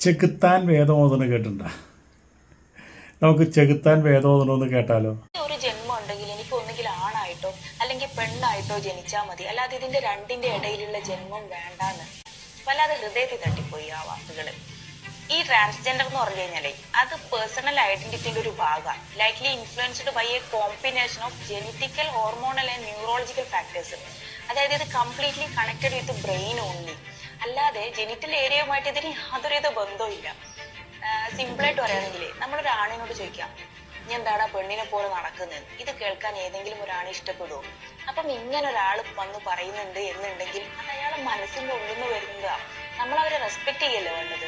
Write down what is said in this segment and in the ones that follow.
ചെകുത്താൻ വേദമോദനം കേട്ടിട്ടുണ്ടോ? നമുക്ക് ചെകുത്താൻ വേദമോദനം ഒന്ന് കേട്ടാലോ? ഒരു ജന്മം ഉണ്ടെങ്കിൽ എനിക്ക് ഒന്നുകിൽ ആണായിട്ടോ അല്ലെങ്കിൽ പെണ്ണായിട്ടോ ജനിച്ചാൽ മതി, അല്ലാതെ ഇതിന്റെ രണ്ടിന്റെ ഇടയിലുള്ള ജന്മം വേണ്ടാന്ന് വല്ലാതെ ഹൃദയത്തിൽ തട്ടിപ്പോയി ആ വാക്കുകള്. ഈ ട്രാൻസ്ജെൻഡർ എന്ന് പറഞ്ഞു കഴിഞ്ഞാലേ അത് പേഴ്സണൽ ഐഡന്റിറ്റിയുടെ ഒരു ഭാഗമാണ്, likely influenced by a combination of genetical, hormonal and neurological factors. അതായത് ഇത് completely connected with brain only, അല്ലാതെ ജെനിറ്റൽ ഏരിയയുമായിട്ട് ഇതിന് യാതൊരുവിധ ബന്ധവും ഇല്ല. സിമ്പിളായിട്ട് പറയുകയാണെങ്കിൽ നമ്മളൊരു ആണിനോട് ചോദിക്കാം, നീ എന്താടാ പെണ്ണിനെ പോലെ നടക്കുന്നത്, ഇത് കേൾക്കാൻ ഏതെങ്കിലും ഒരാണ് ഇഷ്ടപ്പെടുമോ? അപ്പം ഇങ്ങനെ ഒരാൾ വന്ന് പറയുന്നുണ്ട് എന്നുണ്ടെങ്കിൽ അത് അയാളെ മനസ്സിന്റെ ഉള്ളിൽ നിന്ന് വരുന്നതാ. നമ്മൾ അവരെ റെസ്പെക്ട് ചെയ്യല്ലേ വേണ്ടത്.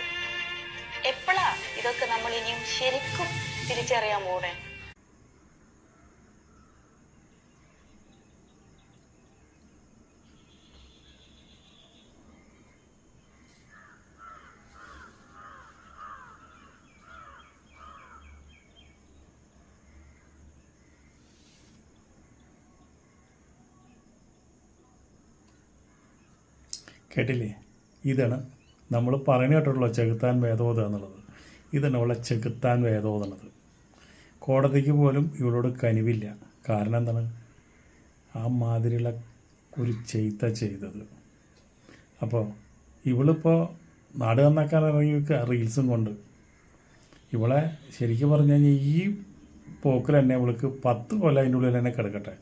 എപ്പോഴാ ഇതൊക്കെ നമ്മൾ ഇനിയും ശരിക്കും തിരിച്ചറിയാൻ പോണേ? കേട്ടില്ലേ? ഇതാണ് നമ്മൾ പറഞ്ഞു കേട്ടിട്ടുള്ള ചെകുത്താൻ വേദോദം എന്നുള്ളത്. ഇതാണ് അവളെ ചെകുത്താൻ വേദോദം എന്നുള്ളത്. കോടതിക്ക് പോലും ഇവളോട് കനിവില്ല. കാരണം എന്താണ്? ആ മാതിരിയുള്ള ഒരു ചെയ്തത്. അപ്പോൾ ഇവളിപ്പോൾ നാട് നന്നാക്കാൻ ഇറങ്ങി റീൽസും കൊണ്ട് ഇവളെ ശരിക്കും പറഞ്ഞു കഴിഞ്ഞാൽ ഈ പോക്കിൽ തന്നെ ഇവൾക്ക് 10 കൊല്ലം അതിൻ്റെ ഉള്ളിൽ തന്നെ കിടക്കട്ടെ,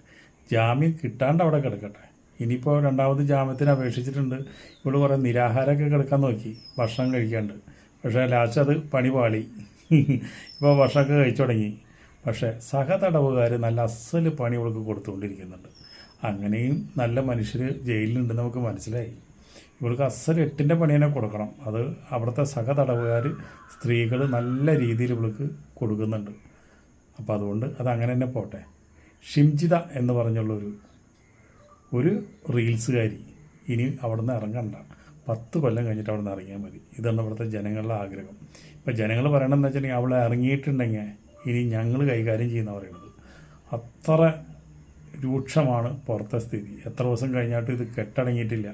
ജാമ്യം കിട്ടാണ്ട് അവിടെ കിടക്കട്ടെ. ഇനിയിപ്പോൾ രണ്ടാമത് ജാമ്യത്തിന് അപേക്ഷിച്ചിട്ടുണ്ട്. ഇവള് കുറേ നിരാഹാരമൊക്കെ കിടക്കാൻ നോക്കി, ഭക്ഷണം കഴിക്കാണ്ട്. പക്ഷേ ലാസ്റ്റ് അത് പണി പാളി. ഇപ്പോൾ ഭക്ഷണമൊക്കെ കഴിച്ചു തുടങ്ങി. പക്ഷേ സഹതടവുകാർ നല്ല അസൽ പണി ഇവൾക്ക് കൊടുത്തുകൊണ്ടിരിക്കുന്നുണ്ട്. അങ്ങനെയും നല്ല മനുഷ്യർ ജയിലിലുണ്ട് നമുക്ക് മനസ്സിലായി. ഇവൾക്ക് അസൽ 8ൻ്റെ പണി തന്നെ കൊടുക്കണം. അത് അവിടുത്തെ സഹതടവുകാർ സ്ത്രീകൾ നല്ല രീതിയിൽ ഇവൾക്ക് കൊടുക്കുന്നുണ്ട്. അപ്പോൾ അതുകൊണ്ട് അതങ്ങനെ തന്നെ പോട്ടെ. ഷിംജിത എന്ന് പറഞ്ഞുള്ളൊരു റീൽസുകാരി ഇനി അവിടെ നിന്ന് ഇറങ്ങണ്ട, 10 കൊല്ലം കഴിഞ്ഞിട്ട് അവിടെ നിന്ന് ഇറങ്ങിയാൽ മതി. ഇതാണ് ഇവിടുത്തെ ജനങ്ങളുടെ ആഗ്രഹം. ഇപ്പം ജനങ്ങൾ പറയണമെന്ന് വെച്ചിട്ടുണ്ടെങ്കിൽ അവളെ ഇറങ്ങിയിട്ടുണ്ടെങ്കിൽ ഇനി ഞങ്ങൾ കൈകാര്യം ചെയ്യുന്ന പറയുന്നത്. അത്ര രൂക്ഷമാണ് പുറത്തെ സ്ഥിതി. എത്ര ദിവസം കഴിഞ്ഞിട്ട് ഇത് കെട്ടടങ്ങിയിട്ടില്ല.